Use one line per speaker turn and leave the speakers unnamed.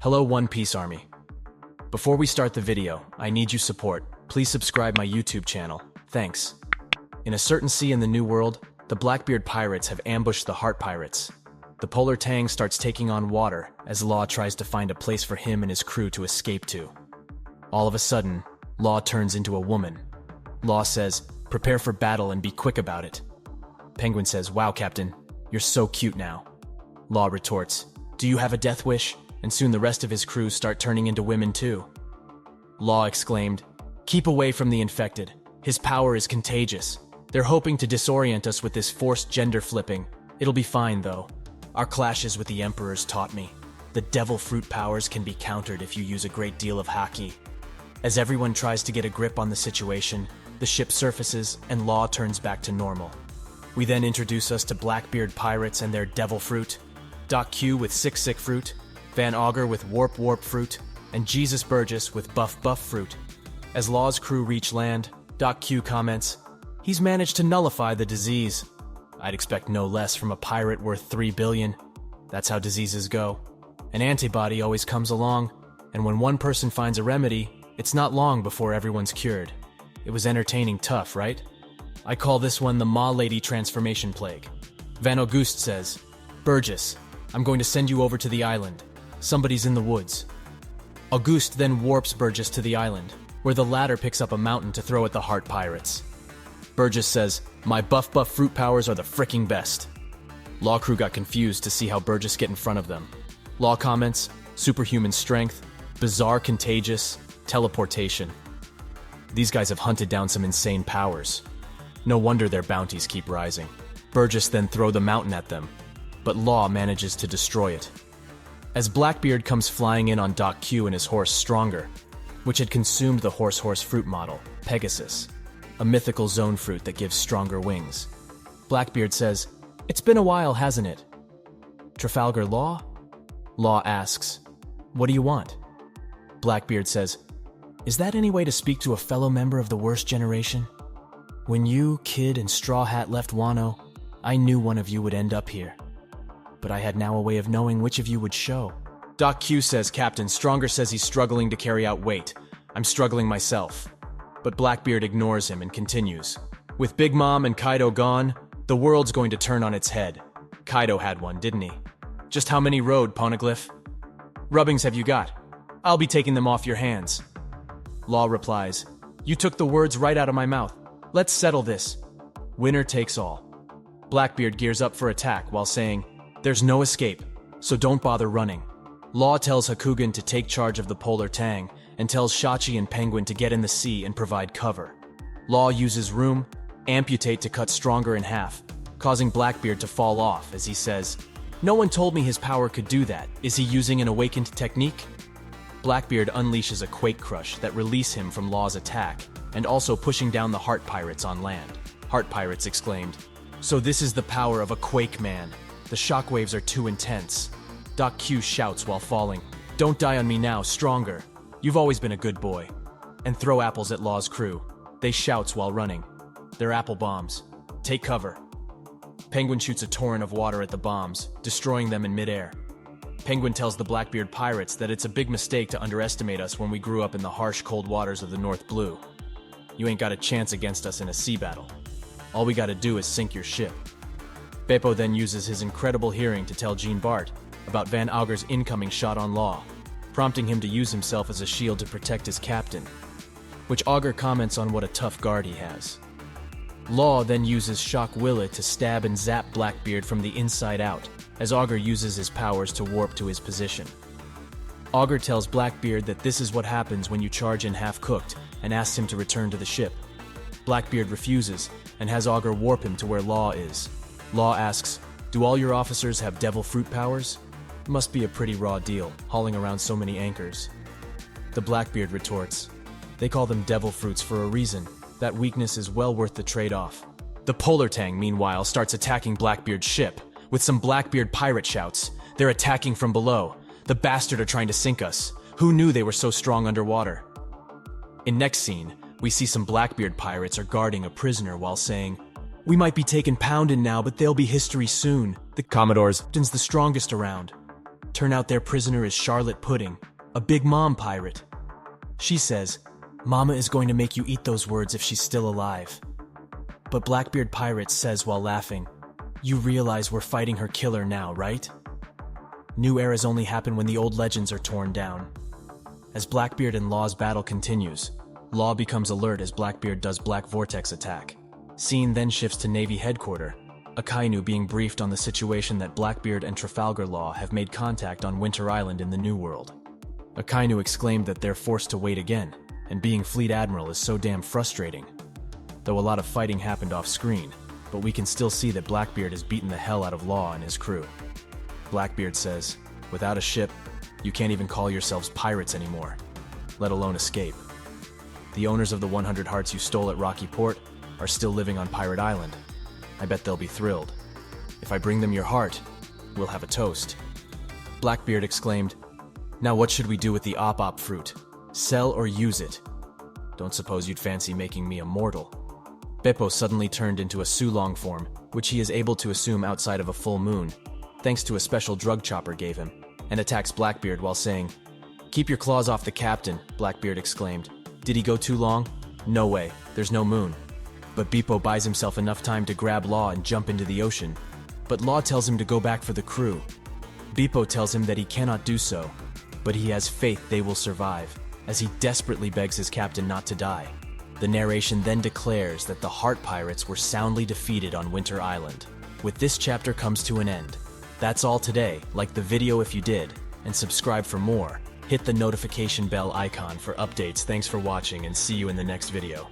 Hello One Piece Army. Before we start the video, I need your support. Please subscribe my YouTube channel. Thanks. In a certain sea in the New World, the Blackbeard pirates have ambushed the Heart Pirates. The Polar Tang starts taking on water as Law tries to find a place for him and his crew to escape to. All of a sudden, Law turns into a woman. Law says, "Prepare for battle and be quick about it." Penguin says, "Wow, Captain, you're so cute now." Law retorts, "Do you have a death wish?" And soon the rest of his crew start turning into women too. Law exclaimed, "Keep away from the infected. His power is contagious. They're hoping to disorient us with this forced gender flipping. It'll be fine though. Our clashes with the Emperors taught me. The devil fruit powers can be countered if you use a great deal of haki." As everyone tries to get a grip on the situation, the ship surfaces and Law turns back to normal. We then introduce us to Blackbeard pirates and their devil fruit, Doc Q with sick fruit, Van Augur with warp fruit, and Jesus Burgess with buff fruit. As Law's crew reach land, Doc Q comments, "He's managed to nullify the disease." I'd expect no less from a pirate worth 3 billion. That's how diseases go. An antibody always comes along, and when one person finds a remedy, it's not long before everyone's cured. It was entertaining tough, right? I call this one the Ma Lady transformation plague. Van Auguste says, "Burgess, I'm going to send you over to the island. Somebody's in the woods." Auguste then warps Burgess to the island, where the latter picks up a mountain to throw at the Heart Pirates. Burgess says, "My buff fruit powers are the fricking best." Law crew got confused to see how Burgess get in front of them. Law comments, "Superhuman strength, bizarre contagious, teleportation." These guys have hunted down some insane powers. No wonder their bounties keep rising. Burgess then throw the mountain at them, but Law manages to destroy it. As Blackbeard comes flying in on Doc Q and his horse Stronger, which had consumed the horse fruit model, Pegasus, a mythical zone fruit that gives stronger wings. Blackbeard says, "It's been a while, hasn't it?" "Trafalgar Law?" Law asks, "What do you want?" Blackbeard says, "Is that any way to speak to a fellow member of the worst generation? When you, Kid, and Straw Hat left Wano, I knew one of you would end up here. But I had now a way of knowing which of you would show." Doc Q says, "Captain, Stronger says he's struggling to carry out weight. I'm struggling myself." But Blackbeard ignores him and continues. "With Big Mom and Kaido gone, the world's going to turn on its head. Kaido had one, didn't he? Just how many rode, Poneglyph? Rubbings have you got? I'll be taking them off your hands." Law replies, "You took the words right out of my mouth. Let's settle this. Winner takes all." Blackbeard gears up for attack while saying, "There's no escape, so don't bother running." Law tells Hakugan to take charge of the Polar Tang and tells Shachi and Penguin to get in the sea and provide cover. Law uses Room, Amputate to cut Stronger in half, causing Blackbeard to fall off as he says, "No one told me his power could do that. Is he using an awakened technique?" Blackbeard unleashes a Quake Crush that release him from Law's attack and also pushing down the Heart Pirates on land. Heart Pirates exclaimed, "So this is the power of a Quake Man. The shockwaves are too intense." Doc Q shouts while falling, "Don't die on me now, Stronger. You've always been a good boy." And throw apples at Law's crew. They shouts while running. They're apple bombs. Take cover. Penguin shoots a torrent of water at the bombs, destroying them in midair. Penguin tells the Blackbeard pirates that it's a big mistake to underestimate us when we grew up in the harsh, cold waters of the North Blue. You ain't got a chance against us in a sea battle. All we gotta do is sink your ship. Beppo then uses his incredible hearing to tell Jean Bart about Van Augur's incoming shot on Law, prompting him to use himself as a shield to protect his captain, which Augur comments on what a tough guard he has. Law then uses Shock Willet to stab and zap Blackbeard from the inside out, as Augur uses his powers to warp to his position. Augur tells Blackbeard that this is what happens when you charge in half-cooked and asks him to return to the ship. Blackbeard refuses and has Augur warp him to where Law is. Law asks, "Do all your officers have devil fruit powers? Must be a pretty raw deal, hauling around so many anchors." The Blackbeard retorts, "They call them devil fruits for a reason. That weakness is well worth the trade-off." The Polar Tang, meanwhile, starts attacking Blackbeard's ship. With some Blackbeard pirate shouts, "They're attacking from below. The bastard are trying to sink us. Who knew they were so strong underwater?" In next scene, we see some Blackbeard pirates are guarding a prisoner while saying, "We might be taken pounded now, but they'll be history soon. The Commodore's the strongest around." Turn out their prisoner is Charlotte Pudding, a big mom pirate. She says, "Mama is going to make you eat those words if she's still alive." But Blackbeard Pirate says while laughing, "You realize we're fighting her killer now, right?" New eras only happen when the old legends are torn down. As Blackbeard and Law's battle continues, Law becomes alert as Blackbeard does Black Vortex attack. Scene then shifts to Navy headquarters, Akainu being briefed on the situation that Blackbeard and Trafalgar Law have made contact on Winter Island in the New World. Akainu exclaimed that they're forced to wait again, and being Fleet Admiral is so damn frustrating. Though a lot of fighting happened off screen, but we can still see that Blackbeard has beaten the hell out of Law and his crew. Blackbeard says, "Without a ship, you can't even call yourselves pirates anymore, let alone escape. The owners of the 100 hearts you stole at Rocky Port are still living on Pirate Island. I bet they'll be thrilled. If I bring them your heart, we'll have a toast." Blackbeard exclaimed, "Now what should we do with the Ope Ope fruit? Sell or use it? Don't suppose you'd fancy making me immortal?" Beppo suddenly turned into a Sulong form, which he is able to assume outside of a full moon, thanks to a special drug Chopper gave him, and attacks Blackbeard while saying, "Keep your claws off the captain," Blackbeard exclaimed. "Did he go too long? No way, there's no moon." But Beppo buys himself enough time to grab Law and jump into the ocean. But Law tells him to go back for the crew. Beppo tells him that he cannot do so, but he has faith they will survive, as he desperately begs his captain not to die. The narration then declares that the Heart Pirates were soundly defeated on Winter Island. With this chapter comes to an end. That's all today. Like the video if you did, and subscribe for more. Hit the notification bell icon for updates. Thanks for watching and see you in the next video.